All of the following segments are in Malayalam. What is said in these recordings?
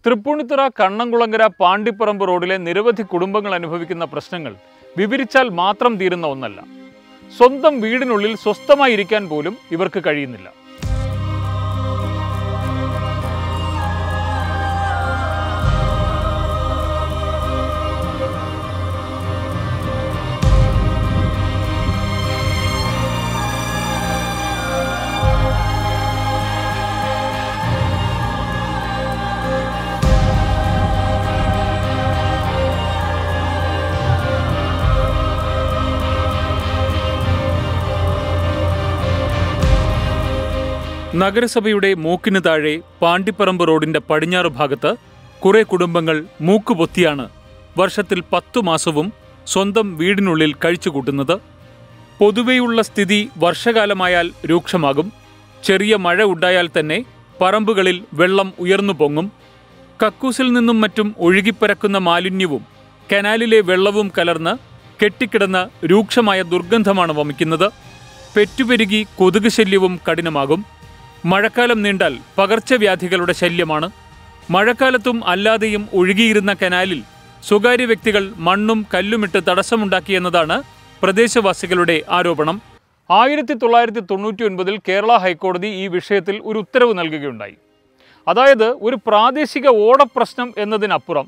തൃപ്പൂണിത്തുറ കണ്ണംകുളങ്ങര പാണ്ടിപ്പറമ്പ് റോഡിലെ നിരവധി കുടുംബങ്ങൾ അനുഭവിക്കുന്ന പ്രശ്നങ്ങൾ വിവരിച്ചാൽ മാത്രം തീരുന്ന ഒന്നല്ല. സ്വന്തം വീടിനുള്ളിൽ സ്വസ്ഥമായിരിക്കാൻ പോലും ഇവർക്ക് കഴിയുന്നില്ല. നഗരസഭയുടെ മൂക്കിന് താഴെ പാണ്ടിപ്പറമ്പ് റോഡിന്റെ പടിഞ്ഞാറ് ഭാഗത്ത് കുറെ കുടുംബങ്ങൾ മൂക്കുപൊത്തിയാണ് വർഷത്തിൽ 10 മാസവും സ്വന്തം വീടിനുള്ളിൽ കഴിച്ചുകൂട്ടുന്നത്. പൊതുവെയുള്ള സ്ഥിതി വർഷകാലമായാൽ രൂക്ഷമാകും. ചെറിയ മഴ ഉണ്ടായാൽ തന്നെ പറമ്പുകളിൽ വെള്ളം ഉയർന്നു പൊങ്ങും. കക്കൂസിൽ നിന്നും മറ്റും ഒഴുകിപ്പരക്കുന്ന മാലിന്യവും കനാലിലെ വെള്ളവും കലർന്ന് കെട്ടിക്കിടന്ന രൂക്ഷമായ ദുർഗന്ധമാണ് വമിക്കുന്നത്. പെറ്റുപെരുകി കൊതുക് ശല്യവും കഠിനമാകും. മഴക്കാലം നീണ്ടാൽ പകർച്ചവ്യാധികളുടെ ശല്യമാണ്. മഴക്കാലത്തും അല്ലാതെയും ഒഴുകിയിരുന്ന കനാലിൽ സ്വകാര്യ വ്യക്തികൾ മണ്ണും കല്ലുമിട്ട് തടസ്സമുണ്ടാക്കിയെന്നതാണ് പ്രദേശവാസികളുടെ ആരോപണം. 1999 കേരള ഹൈക്കോടതി ഈ വിഷയത്തിൽ ഒരു ഉത്തരവ് നൽകുകയുണ്ടായി. അതായത് ഒരു പ്രാദേശിക ഓടപ്രശ്നം എന്നതിനപ്പുറം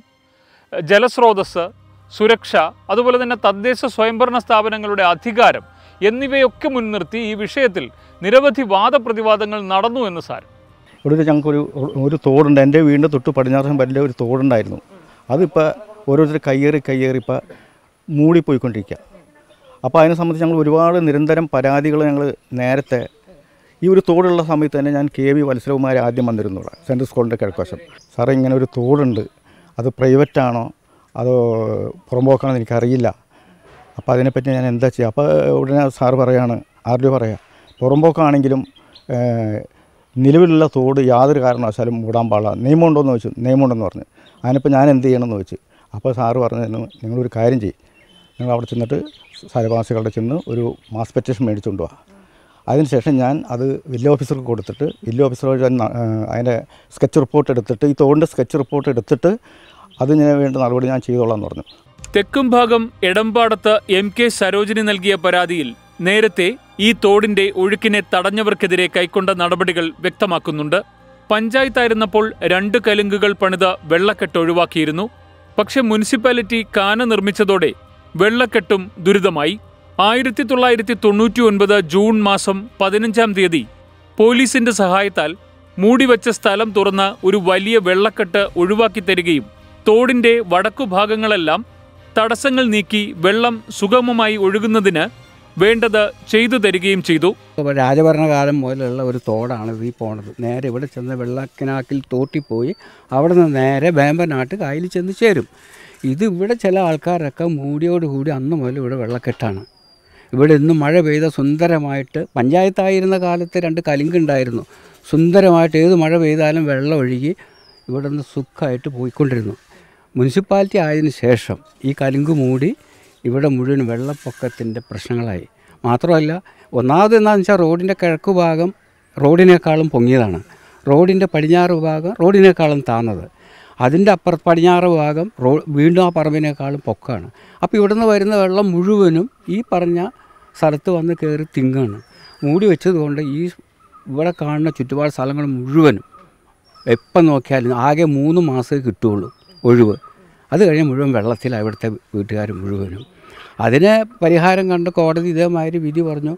ജലസ്രോതസ്, സുരക്ഷ, അതുപോലെ തന്നെ തദ്ദേശ സ്വയംഭരണ സ്ഥാപനങ്ങളുടെ അധികാരം എന്നിവയൊക്കെ മുൻനിർത്തി ഈ വിഷയത്തിൽ നിരവധി വാദപ്രതിവാദങ്ങൾ നടന്നു എന്ന് സാരം. ഇവിടെ ഞങ്ങൾക്കൊരു തോടുണ്ട്. എൻ്റെ വീടിൻ്റെ തൊട്ട് പടിഞ്ഞാറൻ വലിയ ഒരു തോടുണ്ടായിരുന്നു. അതിപ്പോൾ ഓരോരുത്തർ കയ്യേറി ഇപ്പോൾ മൂടിപ്പോയിക്കൊണ്ടിരിക്കുക. അപ്പോൾ അതിനെ സംബന്ധിച്ച് ഞങ്ങൾ ഒരുപാട് നിരന്തരം പരാതികൾ ഞങ്ങൾ നേരത്തെ ഈ ഒരു തോടുള്ള സമയത്ത് തന്നെ ഞാൻ KV വത്സരകുമാർ ആദ്യം വന്നിരുന്നു ഇവിടെ സെൻട്രൽ സ്കൂളിൻ്റെ കിഴക്കുവശം. സാറേ, ഇങ്ങനെ ഒരു തോടുണ്ട്, അത് പ്രൈവറ്റാണോ അതോ പുറമ്പോക്കാണോ എനിക്കറിയില്ല, അപ്പോൾ അതിനെപ്പറ്റി ഞാൻ എന്താ ചെയ്യുക? അപ്പോൾ ഉടനെ സാറ് പറയാണ്, RDO പറയാം, പുറമ്പോക്കാണെങ്കിലും നിലവിലുള്ള തോട് യാതൊരു കാരണവശാലും മൂടാൻ പാടില്ല, നിയമമുണ്ടോയെന്ന് ചോദിച്ചു. നിയമമുണ്ടെന്ന് പറഞ്ഞു. അതിനിപ്പോൾ ഞാൻ എന്ത് ചെയ്യണമെന്ന് ചോദിച്ചു. അപ്പോൾ സാറ് പറഞ്ഞു, നിങ്ങളൊരു കാര്യം ചെയ്യും, നിങ്ങൾ അവിടെ ചെന്നിട്ട് സ്ഥലവാസികളുടെ ചെന്ന് ഒരു മാസ് പെറ്റീഷൻ മേടിച്ചുകൊണ്ട് പോവാ. അതിനുശേഷം ഞാൻ അത് വില്ലേജ് ഓഫീസർക്ക് കൊടുത്തിട്ട് വില്ലേജ് ഓഫീസർ അതിൻ്റെ സ്കെച്ച് റിപ്പോർട്ട് എടുത്തിട്ട് ഈ തോടിൻ്റെ സ്കെച്ച് റിപ്പോർട്ട് എടുത്തിട്ട് അതിന് വേണ്ട നടപടി ഞാൻ ചെയ്തോളാം എന്ന് പറഞ്ഞു. തെക്കും ഭാഗം എടമ്പാടത്ത് MK സരോജിനി നൽകിയ പരാതിയിൽ നേരത്തെ ഈ തോടിന്റെ ഒഴുക്കിനെ തടഞ്ഞവർക്കെതിരെ കൈക്കൊണ്ട നടപടികൾ വ്യക്തമാക്കുന്നുണ്ട്. പഞ്ചായത്തായിരുന്നപ്പോൾ 2 കലുങ്കുകൾ പണിത വെള്ളക്കെട്ട് ഒഴിവാക്കിയിരുന്നു. പക്ഷെ മുനിസിപ്പാലിറ്റി കാന നിർമ്മിച്ചതോടെ വെള്ളക്കെട്ടും ദുരിതമായി. 1999 ജൂൺ മാസം 15-ാം തീയതി പോലീസിന്റെ സഹായത്താൽ മൂടിവെച്ച സ്ഥലം തുറന്ന ഒരു വലിയ വെള്ളക്കെട്ട് ഒഴിവാക്കി തരികയും തോടിന്റെ വടക്കുഭാഗങ്ങളെല്ലാം തടസ്സങ്ങൾ നീക്കി വെള്ളം സുഗമമായി ഒഴുകുന്നതിന് വേണ്ടത് ചെയ്തു തരികയും ചെയ്തു. രാജഭരണകാലം മുതലുള്ള ഒരു തോടാണ് ഈ പോണത്. നേരെ ഇവിടെ ചെന്ന് വെള്ളക്കിനാക്കിൽ തോട്ടിപ്പോയി അവിടെ നിന്ന് നേരെ വേമ്പനാട്ട് കായലിൽ ചെന്ന് ചേരും. ഇത് ഇവിടെ ചില ആൾക്കാരൊക്കെ മൂടിയോടുകൂടി അന്ന് മുതൽ ഇവിടെ വെള്ളക്കെട്ടാണ്. ഇവിടെ ഇന്ന് മഴ പെയ്ത സുന്ദരമായിട്ട്, പഞ്ചായത്തായിരുന്ന കാലത്ത് 2 കലുങ്കുണ്ടായിരുന്നു. സുന്ദരമായിട്ട് ഏത് മഴ പെയ്താലും വെള്ളം ഒഴുകി ഇവിടെ നിന്ന് സുഖമായിട്ട് പോയിക്കൊണ്ടിരുന്നു. മുനിസിപ്പാലിറ്റി ആയതിനു ശേഷം ഈ കലുങ്ക് മൂടി ഇവിടെ മുഴുവൻ വെള്ളപ്പൊക്കത്തിൻ്റെ പ്രശ്നങ്ങളായി. മാത്രമല്ല, ഒന്നാമത് എന്താണെന്ന് വെച്ചാൽ റോഡിൻ്റെ കിഴക്ക് ഭാഗം റോഡിനേക്കാളും പൊങ്ങിയതാണ്, റോഡിൻ്റെ പടിഞ്ഞാറ് ഭാഗം റോഡിനേക്കാളും താന്നത്, അതിൻ്റെ പടിഞ്ഞാറ് ഭാഗം വീണ്ടും ആ പറമ്പിനേക്കാളും പൊക്കമാണ്. അപ്പോൾ ഇവിടെ നിന്ന് വരുന്ന വെള്ളം മുഴുവനും ഈ പറഞ്ഞ സ്ഥലത്ത് വന്ന് കയറി തിങ്ങാണ്. മൂടി വെച്ചതുകൊണ്ട് ഈ ഇവിടെ കാണുന്ന ചുറ്റുപാട് സ്ഥലങ്ങൾ മുഴുവനും എപ്പം നോക്കിയാലും ആകെ 3 മാസമേ കിട്ടുകയുള്ളൂ ഒഴിവ്. അത് കഴിഞ്ഞ് മുഴുവൻ വെള്ളത്തിലാണ് ഇവിടുത്തെ വീട്ടുകാർ മുഴുവനും. അതിന് പരിഹാരം കണ്ട് കോടതി ഇതേമാതിരി വിധി പറഞ്ഞു.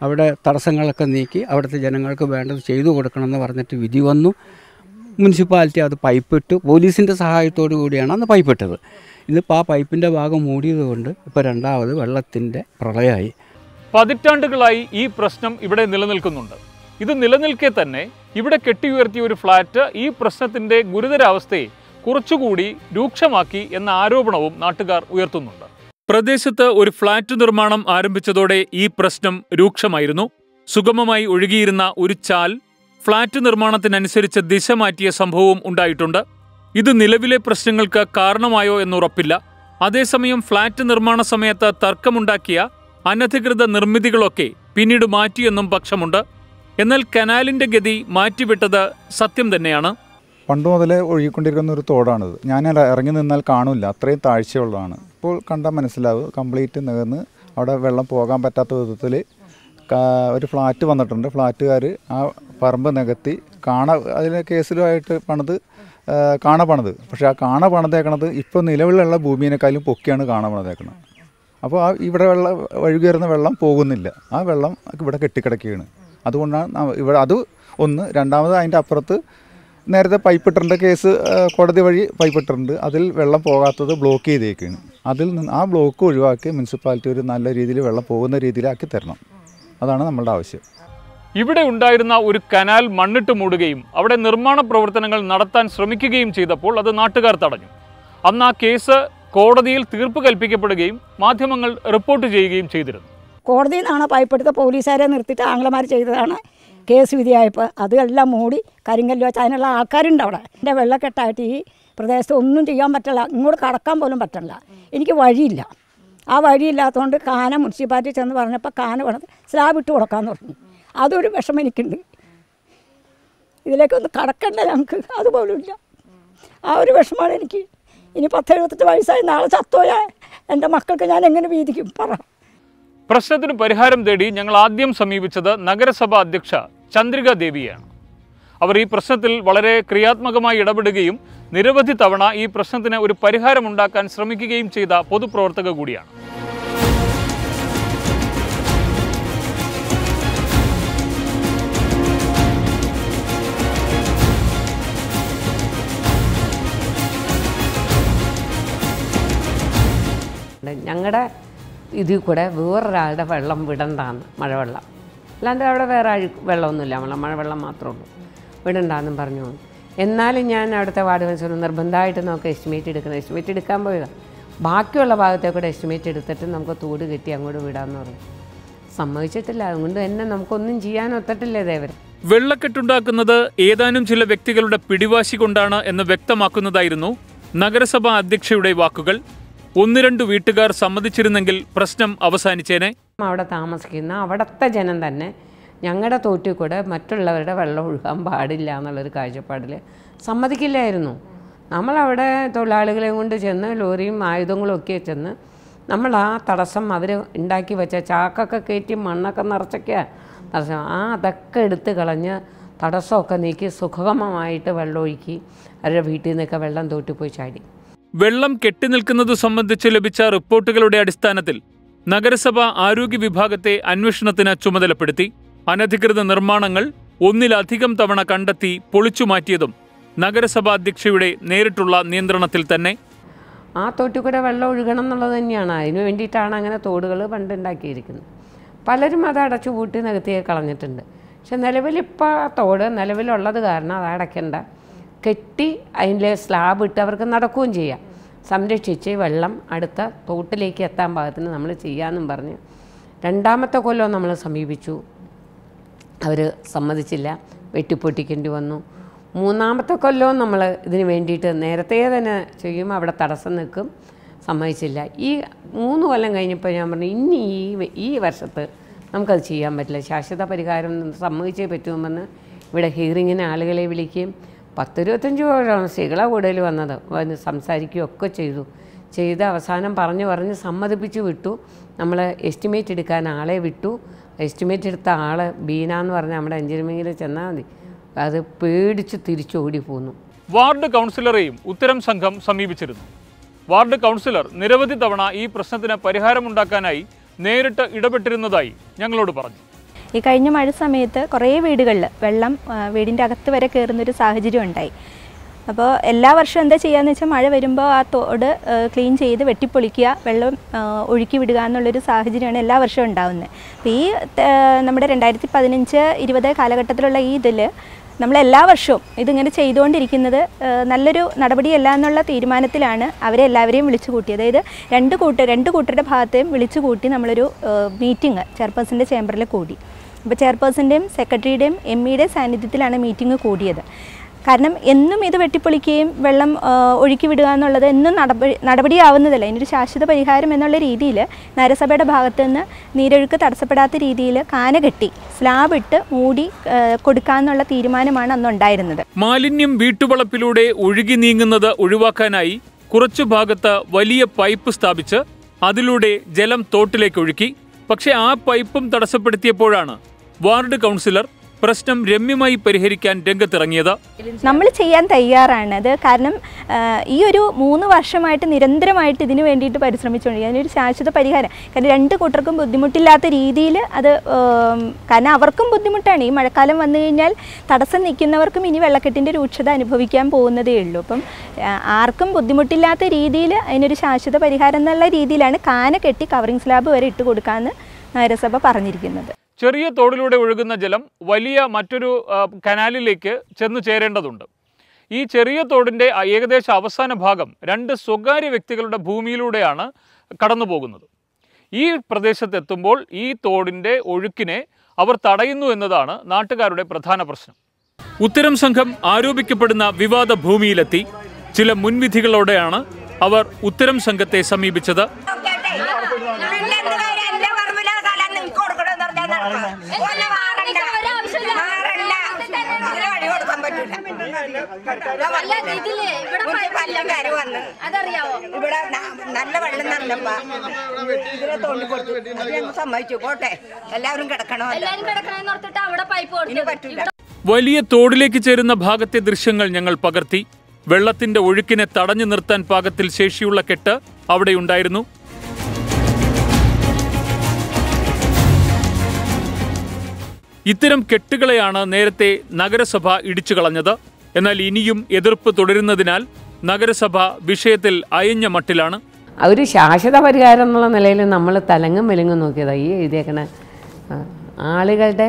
അവിടെ തടസ്സങ്ങളൊക്കെ നീക്കി അവിടുത്തെ ജനങ്ങൾക്ക് വേണ്ടത് ചെയ്തു കൊടുക്കണമെന്ന് പറഞ്ഞിട്ട് വിധി വന്നു. മുനിസിപ്പാലിറ്റി അത് പൈപ്പിട്ട് പോലീസിൻ്റെ സഹായത്തോടു കൂടിയാണ് അന്ന് പൈപ്പിട്ടത്. ഇന്നിപ്പോൾ ആ പൈപ്പിൻ്റെ ഭാഗം മൂടിയത് കൊണ്ട് ഇപ്പോൾ രണ്ടാമത് വെള്ളത്തിൻ്റെ പ്രളയമായി. പതിറ്റാണ്ടുകളായി ഈ പ്രശ്നം ഇവിടെ നിലനിൽക്കുന്നുണ്ട്. ഇത് നിലനിൽക്കെ തന്നെ ഇവിടെ കെട്ടിയുയർത്തിയ ഒരു ഫ്ളാറ്റ് ഈ പ്രശ്നത്തിൻ്റെ ഗുരുതരാവസ്ഥയെ കുറച്ചുകൂടി രൂക്ഷമാക്കി എന്ന ആരോപണവും നാട്ടുകാർ ഉയർത്തുന്നുണ്ട്. പ്രദേശത്ത് ഒരു ഫ്ളാറ്റ് നിർമ്മാണം ആരംഭിച്ചതോടെ ഈ പ്രശ്നം രൂക്ഷമായിരുന്നു. സുഗമമായി ഒഴുകിയിരുന്ന ഒരു ചാൽ ഫ്ളാറ്റ് നിർമ്മാണത്തിനനുസരിച്ച് ദിശ മാറ്റിയ സംഭവവും ഉണ്ടായിട്ടുണ്ട്. ഇത് നിലവിലെ പ്രശ്നങ്ങൾക്ക് കാരണമായോ എന്നുറപ്പില്ല. അതേസമയം ഫ്ളാറ്റ് നിർമ്മാണ സമയത്ത് തർക്കമുണ്ടാക്കിയ അനധികൃത നിർമ്മിതികളൊക്കെ പിന്നീട് മാറ്റിയെന്നും പക്ഷമുണ്ട്. എന്നാൽ കനാലിന്റെ ഗതി മാറ്റിവിട്ടത് സത്യം തന്നെയാണ്. പണ്ട് മുതലേ ഒഴുകിക്കൊണ്ടിരിക്കുന്ന ഒരു തോടാണിത്. ഞാൻ ഇറങ്ങി നിന്നാൽ കാണില്ല, അത്രയും താഴ്ചയുള്ളതാണ്. ഇപ്പോൾ കണ്ടാൽ മനസ്സിലാവും കംപ്ലീറ്റ് നികന്ന് അവിടെ വെള്ളം പോകാൻ പറ്റാത്ത വിധത്തിൽ ഒരു ഫ്ലാറ്റ് വന്നിട്ടുണ്ട്. ഫ്ലാറ്റുകാർ ആ പറമ്പ് നികത്തി അതിന് കേസിലുമായിട്ട് പണിത്. പക്ഷേ ആ പണിതേക്കണത് ഇപ്പോൾ നിലവിലുള്ള ഭൂമിയേക്കാളും പൊക്കിയാണ് പണിതേക്കണത്. അപ്പോൾ ഇവിടെ ഒഴുകി വെള്ളം പോകുന്നില്ല, ആ വെള്ളം ഇവിടെ കെട്ടിക്കിടക്കുകയാണ്. അതുകൊണ്ടാണ് ഇവിടെ അത് ഒന്ന്. രണ്ടാമത് അതിൻ്റെ അപ്പുറത്ത് നേരത്തെ പൈപ്പിട്ടിൻ്റെ കേസ് കോടതി വഴി പൈപ്പിട്ടിട്ടുണ്ട്. അതിൽ വെള്ളം പോകാത്തത് ബ്ലോക്ക് ചെയ്തേക്കാണ്. അതിൽ നിന്ന് ആ ബ്ലോക്ക് ഒഴിവാക്കി മുനിസിപ്പാലിറ്റി ഒരു നല്ല രീതിയിൽ വെള്ളം പോകുന്ന രീതിയിലാക്കി തരണം. അതാണ് നമ്മളുടെ ആവശ്യം. ഇവിടെ ഉണ്ടായിരുന്ന ഒരു കനാൽ മണ്ണിട്ട് മൂടുകയും അവിടെ നിർമ്മാണ പ്രവർത്തനങ്ങൾ നടത്താൻ ശ്രമിക്കുകയും ചെയ്തപ്പോൾ അത് നാട്ടുകാർ തടഞ്ഞു. അന്ന് ആ കേസ് കോടതിയിൽ തീർപ്പ് കൽപ്പിക്കപ്പെടുകയും മാധ്യമങ്ങൾ റിപ്പോർട്ട് ചെയ്യുകയും ചെയ്തിരുന്നു. കോടതിയിൽ നിന്നാണ് പൈപ്പെടുത്ത പോലീസുകാരെ നിർത്തിയിട്ട് ആംഗ്ലമാർ ചെയ്തതാണ് കേസ് വിധിയായപ്പോൾ. അതെല്ലാം മൂടി കരിങ്കല്ല് വെച്ച് അതിനുള്ള ആൾക്കാരുണ്ട് അവിടെ. എൻ്റെ വെള്ളക്കെട്ടായിട്ട് ഈ പ്രദേശത്ത് ഒന്നും ചെയ്യാൻ പറ്റില്ല, ഇങ്ങോട്ട് കടക്കാൻ പോലും പറ്റില്ല. എനിക്ക് വഴിയില്ല. ആ വഴിയില്ലാത്തതുകൊണ്ട് കാന മുനിസിപ്പാലിറ്റി ചെന്ന് പറഞ്ഞപ്പോൾ കാന പണിത് സ്ലാബ് ഇട്ട് കൊടുക്കാമെന്ന് പറഞ്ഞു. അതൊരു വിഷമം എനിക്കുണ്ട്. ഇതിലേക്കൊന്ന് കടക്കണ്ട ഞങ്ങൾക്ക്, അതുപോലും ഇല്ല. ആ ഒരു വിഷമമാണ് എനിക്ക്. ഇനി 10-78 വയസ്സായി നാളെ ചത്തോയാൽ എൻ്റെ മക്കൾക്ക് ഞാൻ എങ്ങനെ വീതിക്കും പറ. പ്രശ്നത്തിന് പരിഹാരം തേടി ഞങ്ങൾ ആദ്യം സമീപിച്ചത് നഗരസഭാ അധ്യക്ഷ ചന്ദ്രിക ദേവിയാണ്. അവർ ഈ പ്രശ്നത്തിൽ വളരെ ക്രിയാത്മകമായി ഇടപെടുകയും നിരവധി തവണ ഈ പ്രശ്നത്തിന് ഒരു പരിഹാരമുണ്ടാക്കാൻ ശ്രമിക്കുകയും ചെയ്ത പൊതുപ്രവർത്തക കൂടിയാണ്. ഞങ്ങളുടെ ഇതിൽ കൂടെ വേറൊരാളുടെ വെള്ളം വിടണ്ടാന്ന്, മഴവെള്ളം അല്ലാണ്ട് അവിടെ വേറെ വെള്ളമൊന്നുമില്ല, മഴവെള്ളം മാത്രമേ ഉള്ളൂ, വിടണ്ടാന്നും പറഞ്ഞു. എന്നാലും ഞാൻ അവിടുത്തെ വാർഡ് കൗൺസിലർ നിർബന്ധമായിട്ട് നമുക്ക് എസ്റ്റിമേറ്റ് എടുക്കാൻ പോയതാണ്. ബാക്കിയുള്ള ഭാഗത്തേക്കൂടെ എസ്റ്റിമേറ്റ് എടുത്തിട്ട് നമുക്ക് തോട് കെട്ടി അങ്ങോട്ട് വിടാമെന്ന് പറഞ്ഞു. സമ്മതിച്ചിട്ടില്ല. അതുകൊണ്ട് തന്നെ നമുക്കൊന്നും ചെയ്യാൻ ഒത്തിട്ടില്ലേ ദേവരെ. വെള്ളക്കെട്ടുണ്ടാക്കുന്നത് ഏതാനും ചില വ്യക്തികളുടെ പിടിവാശി കൊണ്ടാണ് എന്ന് വ്യക്തമാക്കുന്നതായിരുന്നു നഗരസഭാ അധ്യക്ഷയുടെ വാക്കുകൾ. 1-2 വീട്ടുകാർ സമ്മതിച്ചിരുന്നെങ്കിൽ പ്രശ്നം അവസാനിച്ചേനെ. അവിടെ താമസിക്കുന്ന അവിടുത്തെ ജനം തന്നെ ഞങ്ങളുടെ തോട്ടിൽ കൂടെ മറ്റുള്ളവരുടെ വെള്ളം ഒഴുകാൻ പാടില്ല എന്നുള്ളൊരു കാഴ്ചപ്പാടിൽ സമ്മതിക്കില്ലായിരുന്നു. നമ്മളവിടെ തൊഴിലാളികളെയും കൊണ്ട് ചെന്ന് ലോറിയും ആയുധങ്ങളും ഒക്കെ ചെന്ന് നമ്മൾ ആ തടസ്സം അവർ ഉണ്ടാക്കി വെച്ച ചാക്കൊക്കെ കയറ്റി മണ്ണൊക്കെ നിറച്ചൊക്കെയാണ് തടസ്സം. അതൊക്കെ എടുത്ത് കളഞ്ഞ് തടസ്സമൊക്കെ നീക്കി സുഖമമായിട്ട് വെള്ളം ഒഴുക്കി അവരുടെ വീട്ടിൽ നിന്നൊക്കെ വെള്ളം തോട്ടി പോയി ചാടി. വെള്ളം കെട്ടിനിൽക്കുന്നത് സംബന്ധിച്ച് ലഭിച്ച റിപ്പോർട്ടുകളുടെ അടിസ്ഥാനത്തിൽ നഗരസഭ ആരോഗ്യ വിഭാഗത്തെ അന്വേഷണത്തിന് ചുമതലപ്പെടുത്തി. അനധികൃത നിർമ്മാണങ്ങൾ 1-ലധികം തവണ കണ്ടെത്തി പൊളിച്ചു മാറ്റിയതും നഗരസഭാ അധ്യക്ഷയുടെ നേരിട്ടുള്ള നിയന്ത്രണത്തിൽ തന്നെ. ആ തോട്ടിക്കൂടെ വെള്ളം ഒഴുകണം എന്നുള്ളത് തന്നെയാണ്. അതിനു വേണ്ടിയിട്ടാണ് അങ്ങനെ തോടുകൾ പണ്ടുണ്ടാക്കിയിരിക്കുന്നത്. പലരും അത് അടച്ചു പൂട്ടി നികത്തിയെ കളഞ്ഞിട്ടുണ്ട്. പക്ഷെ നിലവിലിപ്പോൾ ആ തോട് നിലവിലുള്ളത് കാരണം അത് അടയ്ക്കേണ്ട, കെട്ടി അതിൻ്റെ സ്ലാബ് ഇട്ട് അവർക്ക് നടക്കുകയും ചെയ്യാം. സംരക്ഷിച്ച് വെള്ളം അടുത്ത തോട്ടിലേക്ക് എത്താൻ പാകത്തിന് നമ്മൾ ചെയ്യാമെന്നും പറഞ്ഞ് 2ാമത്തെ കൊല്ലം നമ്മൾ സമീപിച്ചു. അവർ സമ്മതിച്ചില്ല, വെട്ടിപ്പൊട്ടിക്കേണ്ടി വന്നു. 3ാമത്തെ കൊല്ലവും നമ്മൾ ഇതിന് വേണ്ടിയിട്ട് നേരത്തെ തന്നെ ചെയ്യുമ്പോൾ അവിടെ തടസ്സം നിൽക്കും, സമ്മതിച്ചില്ല. ഈ 3 കൊല്ലം കഴിഞ്ഞപ്പോൾ ഞാൻ പറഞ്ഞു ഇനി ഈ വർഷത്ത് നമുക്കത് ചെയ്യാൻ പറ്റില്ല, ശാശ്വത പരിഹാരം സമ്മതിച്ചേ പറ്റുമെന്ന് ഇവിടെ ഹിയറിങ്ങിന് ആളുകളെ വിളിക്കുകയും 10-25 സ്ത്രീകളാണ് കൂടുതൽ വന്ന് സംസാരിക്കുകയൊക്കെ ചെയ്ത് അവസാനം പറഞ്ഞ് സമ്മതിപ്പിച്ച് വിട്ടു. നമ്മൾ എസ്റ്റിമേറ്റ് എടുക്കാൻ ആളെ വിട്ടു. എസ്റ്റിമേറ്റ് എടുത്ത ആൾ ബീന എന്ന് പറഞ്ഞാൽ നമ്മുടെ എഞ്ചിനീയറിംഗിൽ ചെന്നാൽ മതി, അത് പേടിച്ച് തിരിച്ചോടി പോന്നു. വാർഡ് കൗൺസിലറെയും ഉത്തരം സംഘം സമീപിച്ചിരുന്നു. വാർഡ് കൗൺസിലർ നിരവധി തവണ ഈ പ്രശ്നത്തിന് പരിഹാരമുണ്ടാക്കാനായി നേരിട്ട് ഇടപെട്ടിരുന്നതായി ഞങ്ങളോട് പറഞ്ഞു. ഈ കഴിഞ്ഞ മഴ സമയത്ത് കുറേ വീടുകളിൽ വെള്ളം വീടിൻ്റെ അകത്ത് വരെ കയറുന്നൊരു സാഹചര്യം ഉണ്ടായി. അപ്പോൾ എല്ലാ വർഷവും എന്താ ചെയ്യുകയെന്ന് വെച്ചാൽ മഴ വരുമ്പോൾ ആ തോട് ക്ലീൻ ചെയ്ത് വെട്ടിപ്പൊളിക്കുക, വെള്ളം ഒഴുക്കി വിടുക എന്നുള്ളൊരു സാഹചര്യമാണ് എല്ലാ വർഷവും ഉണ്ടാകുന്നത്. അപ്പോൾ ഈ നമ്മുടെ 2015-20 കാലഘട്ടത്തിലുള്ള ഈ ഇതിൽ നമ്മളെല്ലാ വർഷവും ഇതിങ്ങനെ ചെയ്തുകൊണ്ടിരിക്കുന്നത് നല്ലൊരു നടപടിയല്ല എന്നുള്ള തീരുമാനത്തിലാണ് അവരെ എല്ലാവരെയും വിളിച്ചു കൂട്ടി. അതായത് രണ്ട് കൂട്ടരുടെ ഭാഗത്തെയും വിളിച്ചു കൂട്ടി നമ്മളൊരു മീറ്റിംഗ് ചെയർപേഴ്സൻ്റെ ചേംബറിൽ കൂടി. അപ്പോൾ ചെയർപേഴ്സൻ്റെയും സെക്രട്ടറിയുടെയും എം ഇയുടെ സാന്നിധ്യത്തിലാണ് മീറ്റിംഗ് കൂടിയത്. കാരണം എന്നും ഇത് വെട്ടിപ്പൊളിക്കുകയും വെള്ളം ഒഴുക്കി വിടുക എന്നുള്ളത് എന്നും നടപടിയാവുന്നതല്ല. ഇതിനൊരു ശാശ്വത പരിഹാരം എന്നുള്ള രീതിയിൽ നഗരസഭയുടെ ഭാഗത്തു നിന്ന് നീരൊഴുക്ക് തടസ്സപ്പെടാത്ത രീതിയിൽ കാന കെട്ടി സ്ലാബ് ഇട്ട് മൂടി കൊടുക്കാന്നുള്ള തീരുമാനമാണ് അന്നുണ്ടായിരുന്നത്. മാലിന്യം വീട്ടുവളപ്പിലൂടെ ഒഴുകി നീങ്ങുന്നത് ഒഴിവാക്കാനായി കുറച്ചു ഭാഗത്ത് വലിയ പൈപ്പ് സ്ഥാപിച്ച് അതിലൂടെ ജലം തോട്ടിലേക്ക് ഒഴുക്കി. പക്ഷേ ആ പൈപ്പും തടസ്സപ്പെടുത്തിയപ്പോഴാണ് വാർഡ് കൗൺസിലർ പ്രശ്നം രമ്യമായി പരിഹരിക്കാൻ രംഗത്തിറങ്ങിയത്. നമ്മൾ ചെയ്യാൻ തയ്യാറാണ്. അത് കാരണം ഈ ഒരു 3 വർഷമായിട്ട് നിരന്തരമായിട്ട് ഇതിനു വേണ്ടിയിട്ട് പരിശ്രമിച്ചുകൊണ്ടിരിക്കുക. അതിനൊരു ശാശ്വത പരിഹാരം, കാരണം 2 കൂട്ടർക്കും ബുദ്ധിമുട്ടില്ലാത്ത രീതിയിൽ അത്, കാരണം അവർക്കും ബുദ്ധിമുട്ടാണ്. ഈ മഴക്കാലം വന്നു കഴിഞ്ഞാൽ തടസ്സം നിൽക്കുന്നവർക്കും ഇനി വെള്ളക്കെട്ടിൻ്റെ രൂക്ഷത അനുഭവിക്കാൻ പോകുന്നതേ ഉള്ളൂ. അപ്പം ആർക്കും ബുദ്ധിമുട്ടില്ലാത്ത രീതിയിൽ അതിനൊരു ശാശ്വത പരിഹാരം എന്നുള്ള രീതിയിലാണ് കാന കെട്ടി കവറിംഗ് സ്ലാബ് വരെ ഇട്ട് കൊടുക്കാമെന്ന് നഗരസഭ പറഞ്ഞിരിക്കുന്നത്. ചെറിയ തോടിലൂടെ ഒഴുകുന്ന ജലം വലിയ മറ്റൊരു കനാലിലേക്ക് ചെന്നു ചേരേണ്ടതുണ്ട്. ഈ ചെറിയ തോടിൻ്റെ ഏകദേശ അവസാന ഭാഗം 2 സ്വകാര്യ വ്യക്തികളുടെ ഭൂമിയിലൂടെയാണ് കടന്നു പോകുന്നത്. ഈ പ്രദേശത്തെത്തുമ്പോൾ ഈ തോടിൻ്റെ ഒഴുക്കിനെ അവർ തടയുന്നു എന്നതാണ് നാട്ടുകാരുടെ പ്രധാന പ്രശ്നം. ഉത്തരം സംഘം ആരോപിക്കപ്പെടുന്ന വിവാദ ഭൂമിയിലെത്തി. ചില മുൻവിധികളോടെയാണ് അവർ ഉത്തരം സംഘത്തെ സമീപിച്ചത്. നല്ല വെള്ളം നല്ലപ്പാ ഇതിനെ തോണ്ടി കൊടുത്തു. സമ്മതിച്ചു, പോട്ടെ, എല്ലാവരും കിടക്കണോ, പറ്റൂല. വലിയ തോടിലേക്ക് ചേരുന്ന ഭാഗത്തെ ദൃശ്യങ്ങൾ ഞങ്ങൾ പകർത്തി. വെള്ളത്തിന്റെ ഒഴുക്കിനെ തടഞ്ഞു നിർത്താൻ പാകത്തിൽ ശേഷിയുള്ള കെട്ട് അവിടെയുണ്ടായിരുന്നു. ഇത്തരം കെട്ടുകളെയാണ് നേരത്തെ നഗരസഭ ഇടിച്ചു കളഞ്ഞത്. എന്നാൽ ഇനിയും എതിർപ്പ് തുടരുന്നതിനാൽ നഗരസഭ വിഷയത്തിൽ അയഞ്ഞ മട്ടിലാണ്. ഒരു ശാശ്വത പരിഹാരം എന്നുള്ള നിലയിൽ നമ്മൾ തലങ്ങും മെലുങ്ങും നോക്കിയതാണ്. ഈ എഴുതിയേക്കണ ആളുകളുടെ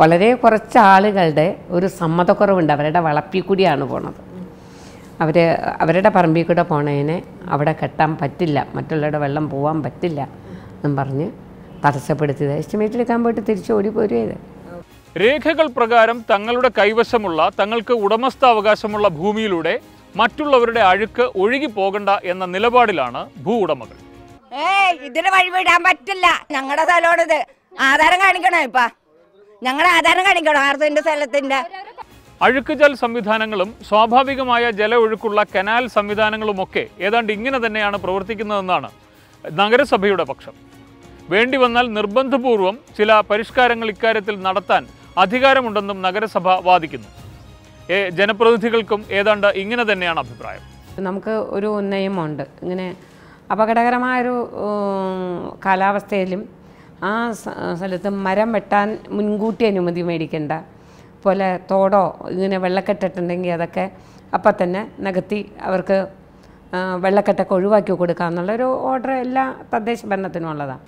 വളരെ കുറച്ച് ആളുകളുടെ ഒരു സമ്മതക്കുറവുണ്ട്. അവരുടെ വളപ്പിൽ കൂടിയാണ് പോണത്. അവരുടെ പറമ്പിൽ കൂടെ പോണതിനെ അവിടെ കെട്ടാൻ പറ്റില്ല, മറ്റുള്ളവരുടെ വെള്ളം പോകാൻ പറ്റില്ല എന്നും പറഞ്ഞ് തടസ്സപ്പെടുത്തിയത്. എസ്റ്റിമേറ്റ് എടുക്കാൻ പോയിട്ട് തിരിച്ച് ഓടിപ്പോരുത്. രേഖകൾ പ്രകാരം തങ്ങളുടെ കൈവശമുള്ള, തങ്ങൾക്ക് ഉടമസ്ഥാവകാശമുള്ള ഭൂമിയിലൂടെ മറ്റുള്ളവരുടെ അഴുക്ക് ഒഴുകി പോകണ്ട എന്ന നിലപാടിലാണ് ഭൂ ഉടമകൾ. ഇതിന് വഴിവിടാൻ പറ്റില്ല. ഞങ്ങളുടെ സ്ഥലമാണിത്. ആധാരം കാണിക്കണോ? ഇപ്പ ഞങ്ങളുടെ ആധാരം കാണിക്കണോ? ആർത്തിന്റെ സ്ഥലത്തിന്റെ അഴുക്കുജൽ സംവിധാനങ്ങളും സ്വാഭാവികമായ ജല ഒഴുക്കുള്ള കനാൽ സംവിധാനങ്ങളുമൊക്കെ ഏതാണ്ട് ഇങ്ങനെ തന്നെയാണ് പ്രവർത്തിക്കുന്നതെന്നാണ് നഗരസഭയുടെ പക്ഷം. വേണ്ടി വന്നാൽ നിർബന്ധപൂർവം ചില പരിഷ്കാരങ്ങൾ ഇക്കാര്യത്തിൽ നടത്താൻ അധികാരമുണ്ടെന്നും നഗരസഭ വാദിക്കുന്നു. ജനപ്രതിനിധികൾക്കും ഏതാണ്ട് ഇങ്ങനെ തന്നെയാണ് അഭിപ്രായം. നമുക്ക് ഒരു നിയമമുണ്ട്. ഇങ്ങനെ അപകടകരമായൊരു കാലാവസ്ഥയിലും ആ സ്ഥലത്ത് മരം വെട്ടാൻ മുൻകൂട്ടി അനുമതി മേടിക്കേണ്ട പോലെ തോടോ ഇങ്ങനെ വെള്ളക്കെട്ടിട്ടുണ്ടെങ്കിൽ അതൊക്കെ അപ്പം തന്നെ നികത്തി അവർക്ക് വെള്ളക്കെട്ടൊക്കെ ഒഴിവാക്കി കൊടുക്കുക എന്നുള്ളൊരു ഓർഡർ എല്ലാ തദ്ദേശ ഭരണത്തിനും ഉള്ളതാണ്.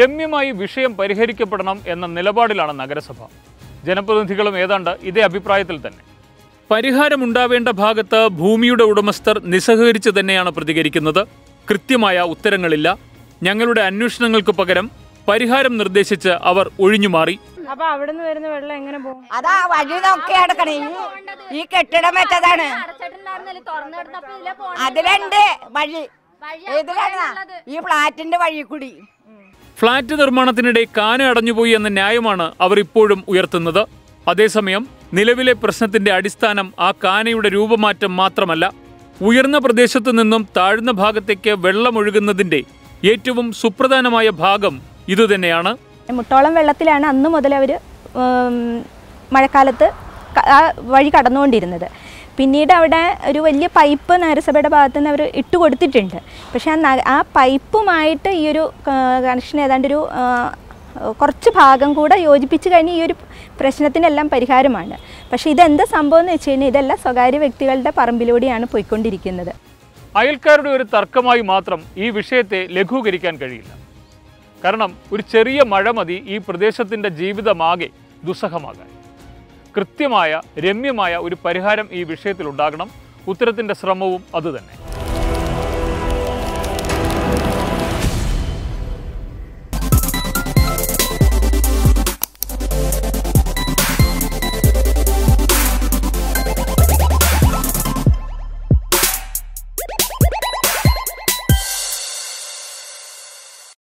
രമ്യമായി വിഷയം പരിഹരിക്കപ്പെടണം എന്ന നിലപാടിലാണ് നഗരസഭ. ജനപ്രതിനിധികളും ഏതാണ്ട് ഇതേ അഭിപ്രായത്തിൽ തന്നെ. പരിഹാരമുണ്ടാവേണ്ട ഭാഗത്ത് ഭൂമിയുടെ ഉടമസ്ഥർ നിസ്സഹകരിച്ച് തന്നെയാണ് പ്രതികരിക്കുന്നത്. കൃത്യമായ ഉത്തരങ്ങളില്ല. ഞങ്ങളുടെ അന്വേഷണങ്ങൾക്ക് പകരം പരിഹാരം നിർദ്ദേശിച്ച് അവർ ഒഴിഞ്ഞുമാറി. അപ്പൊ അവിടെ നിന്ന് വരുന്ന വെള്ളം എങ്ങനെ പോകും? അതാ വഴി നോക്കി കിടക്കണേ. ഈ കെട്ടിടം വെച്ചതാണ്. അതിലുണ്ട് വഴി. ഇതിലാണ് ഈ ഫ്ലാറ്റിന്റെ വഴി കൂടി. ഫ്ളാറ്റ് നിർമ്മാണത്തിനിടെ കാന അടഞ്ഞുപോയി എന്ന ന്യായമാണ് അവർ ഇപ്പോഴും ഉയർത്തുന്നത്. അതേസമയം നിലവിലെ പ്രശ്നത്തിന്റെ അടിസ്ഥാനം ആ കാനയുടെ രൂപമാറ്റം മാത്രമല്ല, ഉയർന്ന പ്രദേശത്തു നിന്നും താഴ്ന്ന ഭാഗത്തേക്ക് വെള്ളമൊഴുകുന്നതിന്റെ ഏറ്റവും സുപ്രധാനമായ ഭാഗം ഇതുതന്നെയാണ്. മുട്ടോളം വെള്ളത്തിലാണ് അന്ന് മുതൽ അവർ മഴക്കാലത്ത് ആ വഴി കടന്നുകൊണ്ടിരുന്നത്. പിന്നീട് അവിടെ ഒരു വലിയ പൈപ്പ് നഗരസഭയുടെ ഭാഗത്തു നിന്ന് അവർ ഇട്ട് കൊടുത്തിട്ടുണ്ട്. പക്ഷേ ആ പൈപ്പുമായിട്ട് ഈ ഒരു കണക്ഷൻ ഏതാണ്ടൊരു കുറച്ച് ഭാഗം കൂടെ യോജിപ്പിച്ച് കഴിഞ്ഞ് ഈ ഒരു പ്രശ്നത്തിനെല്ലാം പരിഹാരമാണ്. പക്ഷേ ഇതെന്താ സംഭവം എന്ന് വെച്ച് കഴിഞ്ഞാൽ ഇതെല്ലാം സ്വകാര്യ വ്യക്തികളുടെ പറമ്പിലൂടെയാണ് പോയിക്കൊണ്ടിരിക്കുന്നത്. അയൽക്കാരുടെ ഒരു തർക്കമായി മാത്രം ഈ വിഷയത്തെ ലഘൂകരിക്കാൻ കഴിയില്ല. കാരണം ഒരു ചെറിയ മഴ മതി ഈ പ്രദേശത്തിൻ്റെ ജീവിതമാകെ ദുസ്സഹമാകാൻ. കൃത്യമായ രമ്യമായ ഒരു പരിഹാരം ഈ വിഷയത്തിലുണ്ടാകണം. ഉത്തരത്തിൻ്റെ ശ്രമവും അതുതന്നെ.